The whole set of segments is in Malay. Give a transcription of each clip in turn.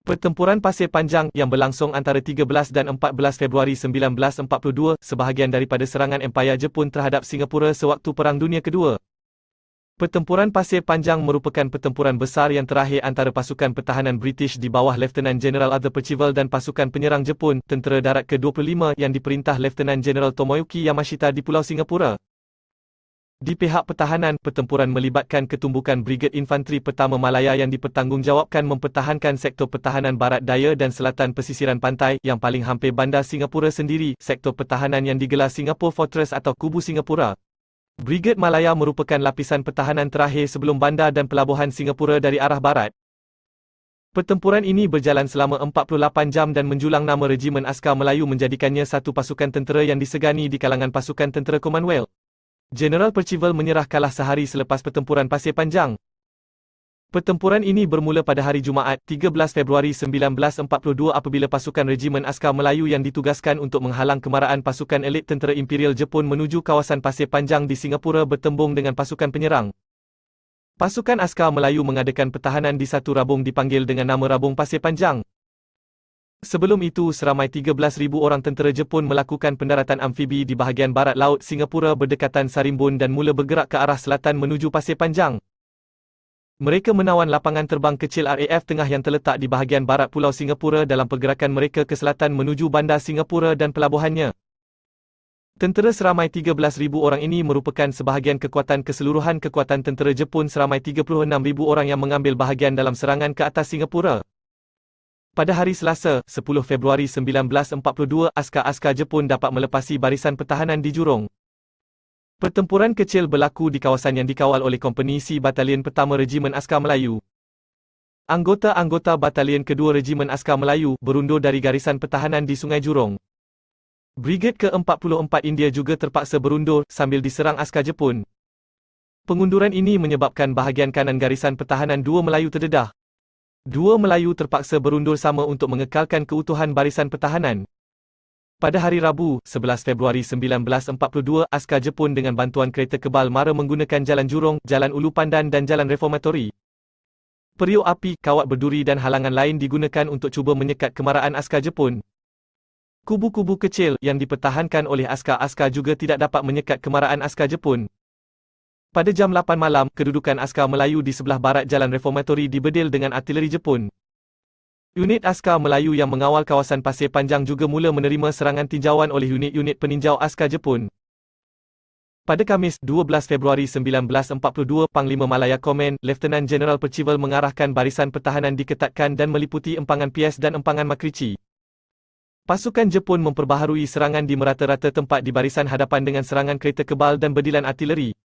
Pertempuran Pasir Panjang yang berlangsung antara 13 dan 14 Februari 1942 sebahagian daripada serangan Empayar Jepun terhadap Singapura sewaktu Perang Dunia Kedua. Pertempuran Pasir Panjang merupakan pertempuran besar yang terakhir antara pasukan pertahanan British di bawah Lieutenant General Arthur Percival dan pasukan penyerang Jepun, Tentera Darat ke-25 yang diperintah Lieutenant General Tomoyuki Yamashita di Pulau Singapura. Di pihak pertahanan, pertempuran melibatkan ketumbukan Brigade Infanteri Pertama Malaya yang dipertanggungjawabkan mempertahankan sektor pertahanan barat daya dan selatan pesisiran pantai yang paling hampir bandar Singapura sendiri, sektor pertahanan yang digelar Singapore Fortress atau Kubu Singapura. Brigade Malaya merupakan lapisan pertahanan terakhir sebelum bandar dan pelabuhan Singapura dari arah barat. Pertempuran ini berjalan selama 48 jam dan menjulang nama Regimen Askar Melayu menjadikannya satu pasukan tentera yang disegani di kalangan pasukan tentera Commonwealth. Jeneral Percival menyerah kalah sehari selepas pertempuran Pasir Panjang. Pertempuran ini bermula pada hari Jumaat, 13 Februari 1942 apabila pasukan Regimen Askar Melayu yang ditugaskan untuk menghalang kemarahan pasukan elit tentera Imperial Jepun menuju kawasan Pasir Panjang di Singapura bertembung dengan pasukan penyerang. Pasukan Askar Melayu mengadakan pertahanan di satu rabung dipanggil dengan nama Rabung Pasir Panjang. Sebelum itu, seramai 13,000 orang tentera Jepun melakukan pendaratan amfibi di bahagian barat laut Singapura berdekatan Sarimbun dan mula bergerak ke arah selatan menuju Pasir Panjang. Mereka menawan lapangan terbang kecil RAF Tengah yang terletak di bahagian barat Pulau Singapura dalam pergerakan mereka ke selatan menuju bandar Singapura dan pelabuhannya. Tentera seramai 13,000 orang ini merupakan sebahagian kekuatan keseluruhan kekuatan tentera Jepun seramai 36,000 orang yang mengambil bahagian dalam serangan ke atas Singapura. Pada hari Selasa, 10 Februari 1942, askar-askar Jepun dapat melepasi barisan pertahanan di Jurong. Pertempuran kecil berlaku di kawasan yang dikawal oleh Kompani C Batalion Pertama Regimen Askar Melayu. Anggota-anggota Batalion Kedua Regimen Askar Melayu berundur dari garisan pertahanan di Sungai Jurong. Brigade ke-44 India juga terpaksa berundur sambil diserang askar Jepun. Pengunduran ini menyebabkan bahagian kanan garisan pertahanan Dua Melayu terdedah. Dua Melayu terpaksa berundur sama untuk mengekalkan keutuhan barisan pertahanan. Pada hari Rabu, 11 Februari 1942, askar Jepun dengan bantuan kereta kebal mara menggunakan Jalan Jurong, Jalan Ulu Pandan dan Jalan Reformatori. Periuk api, kawat berduri dan halangan lain digunakan untuk cuba menyekat kemarahan askar Jepun. Kubu-kubu kecil yang dipertahankan oleh askar-askar juga tidak dapat menyekat kemarahan askar Jepun. Pada jam 8 malam, kedudukan askar Melayu di sebelah barat Jalan Reformatori dibedil dengan artileri Jepun. Unit askar Melayu yang mengawal kawasan Pasir Panjang juga mula menerima serangan tinjauan oleh unit-unit peninjau askar Jepun. Pada Khamis, 12 Februari 1942, Panglima Malaya Command, Lieutenant General Percival mengarahkan barisan pertahanan diketatkan dan meliputi empangan Pies dan empangan Makrichi. Pasukan Jepun memperbaharui serangan di merata-rata tempat di barisan hadapan dengan serangan kereta kebal dan berdilan artileri.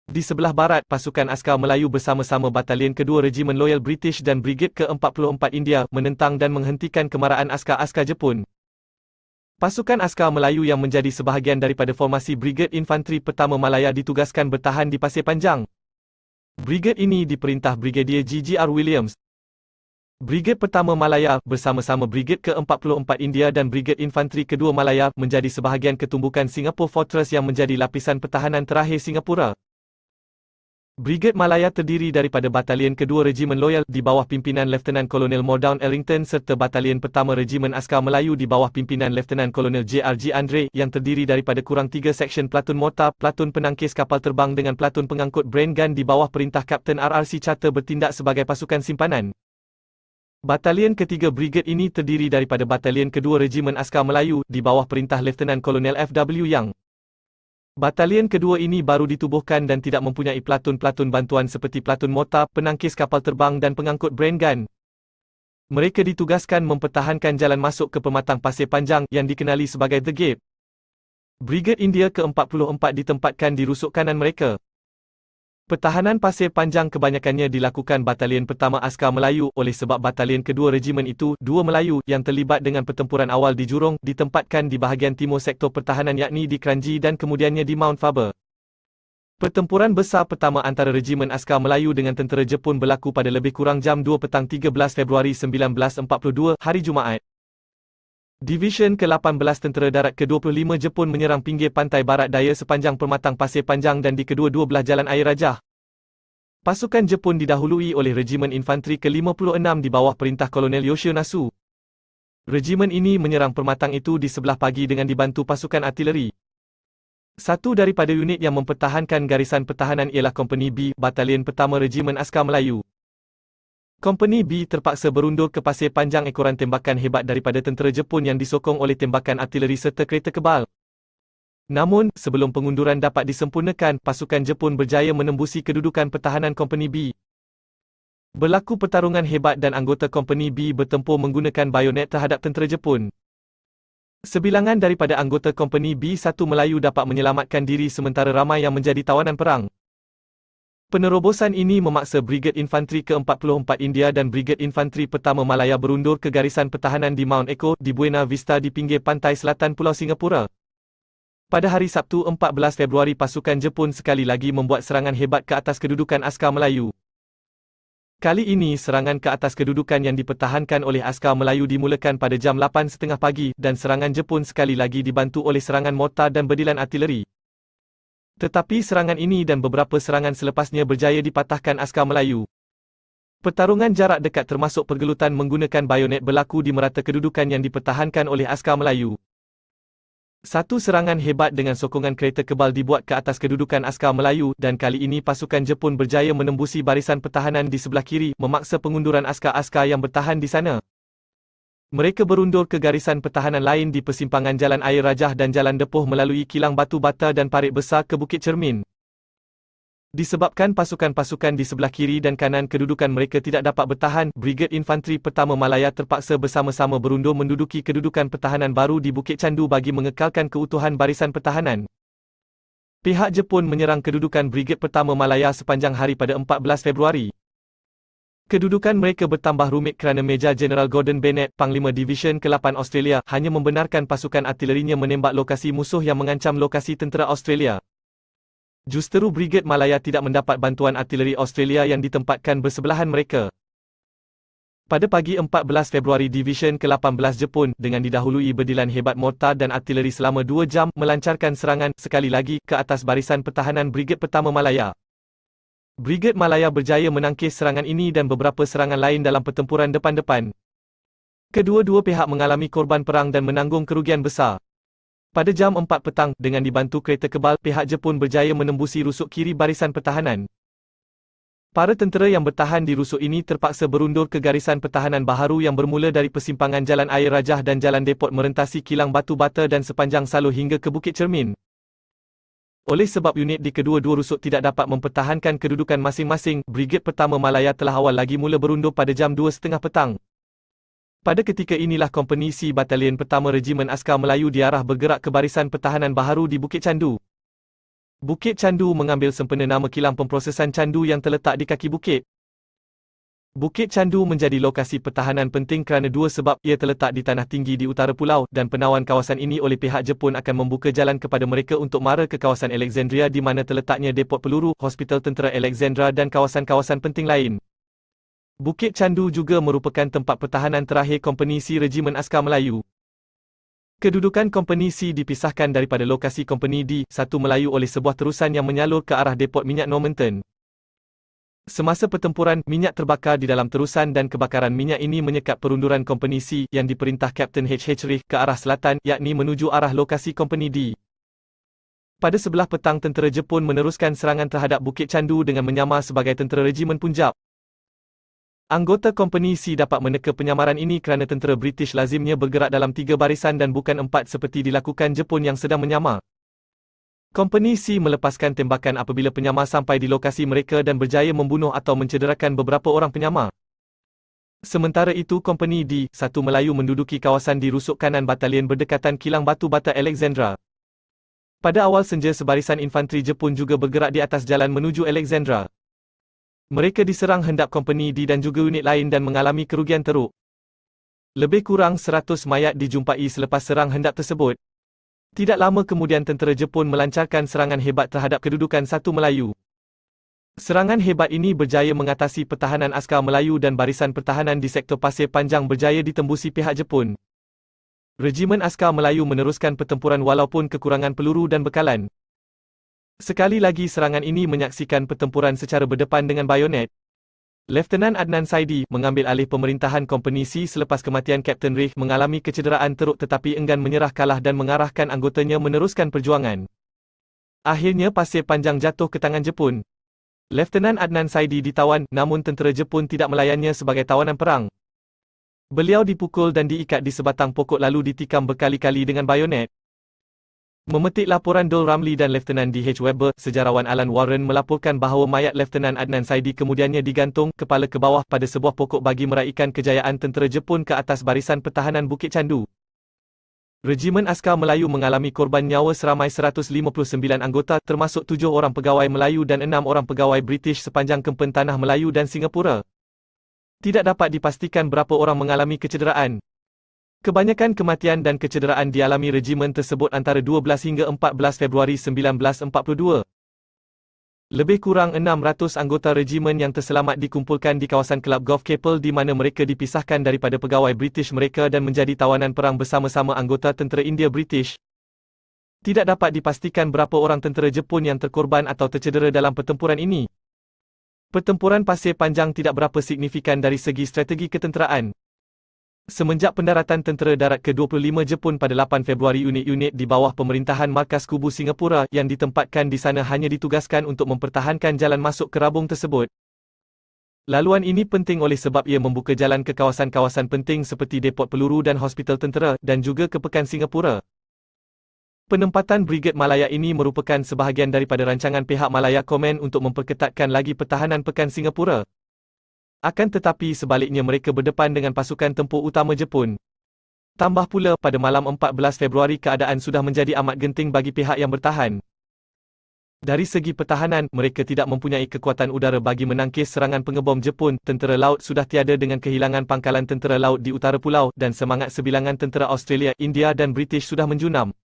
Di sebelah barat, pasukan askar Melayu bersama-sama Batalion Kedua Regimen Loyal British dan Brigade ke-44 India menentang dan menghentikan kemarahan askar-askar Jepun. Pasukan askar Melayu yang menjadi sebahagian daripada formasi Brigade Infanteri Pertama Malaya ditugaskan bertahan di Pasir Panjang. Brigade ini diperintah Brigadier G.G.R. Williams. Brigade Pertama Malaya, bersama-sama Brigade ke-44 India dan Brigade Infanteri Kedua Malaya, menjadi sebahagian ketumbukan Singapore Fortress yang menjadi lapisan pertahanan terakhir Singapura. Brigade Malaya terdiri daripada Batalion Kedua Regimen Loyal di bawah pimpinan Lieutenant Colonel Mordown Ellington serta Batalion Pertama Regimen Askar Melayu di bawah pimpinan Lieutenant Colonel J.R.G. Andre yang terdiri daripada kurang 3 seksyen Platun Mortar, Platun Penangkis Kapal Terbang dengan Platun Pengangkut Brain Gun di bawah perintah Kapten R.R.C. Charter bertindak sebagai pasukan simpanan. Batalion ketiga Brigade ini terdiri daripada Batalion Kedua Regimen Askar Melayu di bawah perintah Lieutenant Colonel F.W. Young. Batalion kedua ini baru ditubuhkan dan tidak mempunyai platun-platun bantuan seperti Platun Mortar, Penangkis Kapal Terbang dan Pengangkut Brain Gun. Mereka ditugaskan mempertahankan jalan masuk ke pematang Pasir Panjang yang dikenali sebagai The Gate. Brigade India ke-44 ditempatkan di rusuk kanan mereka. Pertahanan Pasir Panjang kebanyakannya dilakukan Batalion Pertama Askar Melayu oleh sebab Batalion Kedua Regimen itu, Dua Melayu, yang terlibat dengan pertempuran awal di Jurong, ditempatkan di bahagian timur sektor pertahanan yakni di Kranji dan kemudiannya di Mount Faber. Pertempuran besar pertama antara Regimen Askar Melayu dengan tentera Jepun berlaku pada lebih kurang jam 2 petang 13 Februari 1942, hari Jumaat. Division ke-18 Tentera Darat ke-25 Jepun menyerang pinggir pantai barat daya sepanjang permatang Pasir Panjang dan di kedua-dua belah jalan air rajah. Pasukan Jepun didahului oleh Regimen Infanteri ke-56 di bawah perintah Kolonel Yoshionasu. Regimen ini menyerang permatang itu di sebelah pagi dengan dibantu pasukan artileri. Satu daripada unit yang mempertahankan garisan pertahanan ialah Kompeni B, Batalion Pertama Regimen Askar Melayu. Kompeni B terpaksa berundur ke pasir panjang ekoran tembakan hebat daripada tentera Jepun yang disokong oleh tembakan artileri serta kereta kebal. Namun, sebelum pengunduran dapat disempurnakan, pasukan Jepun berjaya menembusi kedudukan pertahanan Kompeni B. Berlaku pertarungan hebat dan anggota Kompeni B bertempur menggunakan bayonet terhadap tentera Jepun. Sebilangan daripada anggota Kompeni B-1 Melayu dapat menyelamatkan diri sementara ramai yang menjadi tawanan perang. Penerobosan ini memaksa Brigade Infanteri ke-44 India dan Brigade Infanteri Pertama Malaya berundur ke garisan pertahanan di Mount Echo di Buena Vista di pinggir pantai selatan Pulau Singapura. Pada hari Sabtu 14 Februari pasukan Jepun sekali lagi membuat serangan hebat ke atas kedudukan Askar Melayu. Kali ini serangan ke atas kedudukan yang dipertahankan oleh Askar Melayu dimulakan pada jam 8.30 pagi dan serangan Jepun sekali lagi dibantu oleh serangan mortar dan berdilan artileri. Tetapi serangan ini dan beberapa serangan selepasnya berjaya dipatahkan Askar Melayu. Pertarungan jarak dekat termasuk pergelutan menggunakan bayonet berlaku di merata kedudukan yang dipertahankan oleh Askar Melayu. Satu serangan hebat dengan sokongan kereta kebal dibuat ke atas kedudukan Askar Melayu dan kali ini pasukan Jepun berjaya menembusi barisan pertahanan di sebelah kiri, memaksa pengunduran askar-askar yang bertahan di sana. Mereka berundur ke garisan pertahanan lain di persimpangan Jalan Air Rajah dan Jalan Depuh melalui kilang batu bata dan parit besar ke Bukit Cermin. Disebabkan pasukan-pasukan di sebelah kiri dan kanan kedudukan mereka tidak dapat bertahan, Brigade Infanteri Pertama Malaya terpaksa bersama-sama berundur menduduki kedudukan pertahanan baru di Bukit Candu bagi mengekalkan keutuhan barisan pertahanan. Pihak Jepun menyerang kedudukan Brigade Pertama Malaya sepanjang hari pada 14 Februari. Kedudukan mereka bertambah rumit kerana Major General Gordon Bennett, Panglima Division ke-8 Australia, hanya membenarkan pasukan artilerinya menembak lokasi musuh yang mengancam lokasi tentera Australia. Justeru Brigade Malaya tidak mendapat bantuan artileri Australia yang ditempatkan bersebelahan mereka. Pada pagi 14 Februari Division ke-18 Jepun, dengan didahului berdilan hebat mortar dan artileri selama 2 jam, melancarkan serangan, sekali lagi, ke atas barisan pertahanan Brigade Pertama Malaya. Brigade Malaya berjaya menangkis serangan ini dan beberapa serangan lain dalam pertempuran depan-depan. Kedua-dua pihak mengalami korban perang dan menanggung kerugian besar. Pada jam 4 petang, dengan dibantu kereta kebal, pihak Jepun berjaya menembusi rusuk kiri barisan pertahanan. Para tentera yang bertahan di rusuk ini terpaksa berundur ke garisan pertahanan baharu yang bermula dari persimpangan Jalan Air Rajah dan Jalan Depot merentasi kilang batu bata dan sepanjang Saloh hingga ke Bukit Cermin. Oleh sebab unit di kedua-dua rusuk tidak dapat mempertahankan kedudukan masing-masing, Brigade Pertama Malaya telah awal lagi mula berundur pada jam 2.30 petang. Pada ketika inilah Kompeni C Batalion Pertama Regimen Askar Melayu diarah bergerak ke barisan pertahanan baharu di Bukit Candu. Bukit Candu mengambil sempena nama kilang pemprosesan candu yang terletak di kaki bukit. Bukit Candu menjadi lokasi pertahanan penting kerana dua sebab, ia terletak di tanah tinggi di utara pulau dan penawan kawasan ini oleh pihak Jepun akan membuka jalan kepada mereka untuk mara ke kawasan Alexandria di mana terletaknya depot peluru, hospital tentera Alexandra dan kawasan-kawasan penting lain. Bukit Candu juga merupakan tempat pertahanan terakhir Kompeni C Regimen Askar Melayu. Kedudukan Kompeni C dipisahkan daripada lokasi Kompeni D-1 Melayu oleh sebuah terusan yang menyalur ke arah depot minyak Normanton. Semasa pertempuran, minyak terbakar di dalam terusan dan kebakaran minyak ini menyekat perunduran Kompeni C yang diperintah Kapten H.H. Rich ke arah selatan, yakni menuju arah lokasi Kompeni D. Pada sebelah petang tentera Jepun meneruskan serangan terhadap Bukit Candu dengan menyamar sebagai tentera Regimen Punjab. Anggota Kompeni C dapat meneka penyamaran ini kerana tentera British lazimnya bergerak dalam 3 barisan dan bukan 4 seperti dilakukan Jepun yang sedang menyamar. Kompeni C melepaskan tembakan apabila penyamar sampai di lokasi mereka dan berjaya membunuh atau mencederakan beberapa orang penyamar. Sementara itu Kompeni D-1 Melayu menduduki kawasan di rusuk kanan batalion berdekatan kilang batu bata Alexandra. Pada awal senja sebarisan infanteri Jepun juga bergerak di atas jalan menuju Alexandra. Mereka diserang hendap Kompeni D dan juga unit lain dan mengalami kerugian teruk. Lebih kurang 100 mayat dijumpai selepas serang hendap tersebut. Tidak lama kemudian tentera Jepun melancarkan serangan hebat terhadap kedudukan 1 Melayu. Serangan hebat ini berjaya mengatasi pertahanan askar Melayu dan barisan pertahanan di sektor Pasir Panjang berjaya ditembusi pihak Jepun. Regimen Askar Melayu meneruskan pertempuran walaupun kekurangan peluru dan bekalan. Sekali lagi serangan ini menyaksikan pertempuran secara berdepan dengan bayonet. Lieutenant Adnan Saidi, mengambil alih pemerintahan Kompeni C selepas kematian Kapten Reich, mengalami kecederaan teruk tetapi enggan menyerah kalah dan mengarahkan anggotanya meneruskan perjuangan. Akhirnya pasir panjang jatuh ke tangan Jepun. Lieutenant Adnan Saidi ditawan, namun tentera Jepun tidak melayannya sebagai tawanan perang. Beliau dipukul dan diikat di sebatang pokok lalu ditikam berkali-kali dengan bayonet. Memetik laporan Dole Ramli dan Lieutenant D.H. Weber, sejarawan Alan Warren melaporkan bahawa mayat Lieutenant Adnan Saidi kemudiannya digantung, kepala ke bawah, pada sebuah pokok bagi meraihkan kejayaan tentera Jepun ke atas barisan pertahanan Bukit Candu. Regimen Askar Melayu mengalami korban nyawa seramai 159 anggota, termasuk 7 orang pegawai Melayu dan 6 orang pegawai British sepanjang kempen Tanah Melayu dan Singapura. Tidak dapat dipastikan berapa orang mengalami kecederaan. Kebanyakan kematian dan kecederaan dialami regimen tersebut antara 12 hingga 14 Februari 1942. Lebih kurang 600 anggota regimen yang terselamat dikumpulkan di kawasan Kelab Golf Capel di mana mereka dipisahkan daripada pegawai British mereka dan menjadi tawanan perang bersama-sama anggota tentera India British. Tidak dapat dipastikan berapa orang tentera Jepun yang terkorban atau tercedera dalam pertempuran ini. Pertempuran Pasir Panjang tidak berapa signifikan dari segi strategi ketenteraan. Semenjak pendaratan tentera darat ke-25 Jepun pada 8 Februari, unit-unit di bawah pemerintahan Markas Kubu Singapura yang ditempatkan di sana hanya ditugaskan untuk mempertahankan jalan masuk ke rabung tersebut. Laluan ini penting oleh sebab ia membuka jalan ke kawasan-kawasan penting seperti depot peluru dan hospital tentera, dan juga ke Pekan Singapura. Penempatan Brigade Malaya ini merupakan sebahagian daripada rancangan pihak Malaya Command untuk memperketatkan lagi pertahanan Pekan Singapura. Akan tetapi sebaliknya mereka berdepan dengan pasukan tempur utama Jepun. Tambah pula, pada malam 14 Februari keadaan sudah menjadi amat genting bagi pihak yang bertahan. Dari segi pertahanan, mereka tidak mempunyai kekuatan udara bagi menangkis serangan pengebom Jepun, tentera laut sudah tiada dengan kehilangan pangkalan tentera laut di utara pulau, dan semangat sebilangan tentera Australia, India dan British sudah menjunam.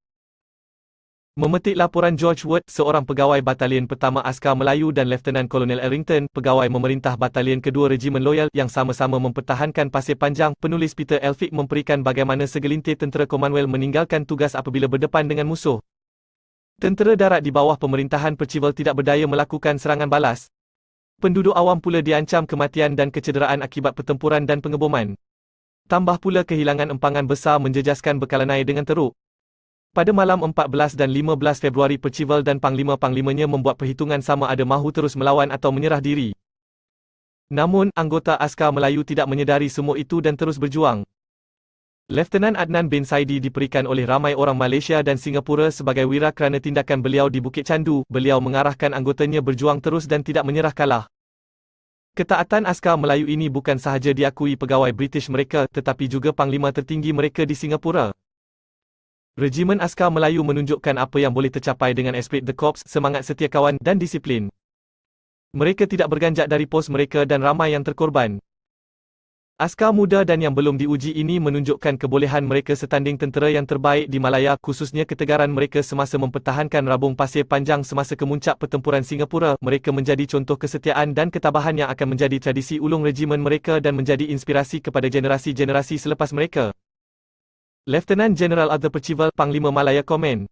Memetik laporan George Ward, seorang pegawai Batalion Pertama Askar Melayu, dan Lieutenant Colonel Errington, pegawai memerintah Batalion Kedua Regimen Loyal yang sama-sama mempertahankan Pasir Panjang, penulis Peter Elphick memperikan bagaimana segelintir tentera Commonwealth meninggalkan tugas apabila berdepan dengan musuh. Tentera darat di bawah pemerintahan Percival tidak berdaya melakukan serangan balas. Penduduk awam pula diancam kematian dan kecederaan akibat pertempuran dan pengeboman. Tambah pula kehilangan empangan besar menjejaskan bekalan air dengan teruk. Pada malam 14 dan 15 Februari Percival dan panglima-panglimanya membuat perhitungan sama ada mahu terus melawan atau menyerah diri. Namun, anggota Askar Melayu tidak menyedari semua itu dan terus berjuang. Lieutenant Adnan bin Saidi diperikan oleh ramai orang Malaysia dan Singapura sebagai wira kerana tindakan beliau di Bukit Candu. Beliau mengarahkan anggotanya berjuang terus dan tidak menyerah kalah. Ketaatan Askar Melayu ini bukan sahaja diakui pegawai British mereka, tetapi juga panglima tertinggi mereka di Singapura. Regimen Askar Melayu menunjukkan apa yang boleh tercapai dengan esprit de corps, semangat setia kawan, dan disiplin. Mereka tidak berganjak dari pos mereka dan ramai yang terkorban. Askar muda dan yang belum diuji ini menunjukkan kebolehan mereka setanding tentera yang terbaik di Malaya, khususnya ketegaran mereka semasa mempertahankan rabung Pasir Panjang semasa kemuncak pertempuran Singapura. Mereka menjadi contoh kesetiaan dan ketabahan yang akan menjadi tradisi ulung regimen mereka dan menjadi inspirasi kepada generasi-generasi selepas mereka. Lieutenant General Arthur Percival, Panglima Malaya Command.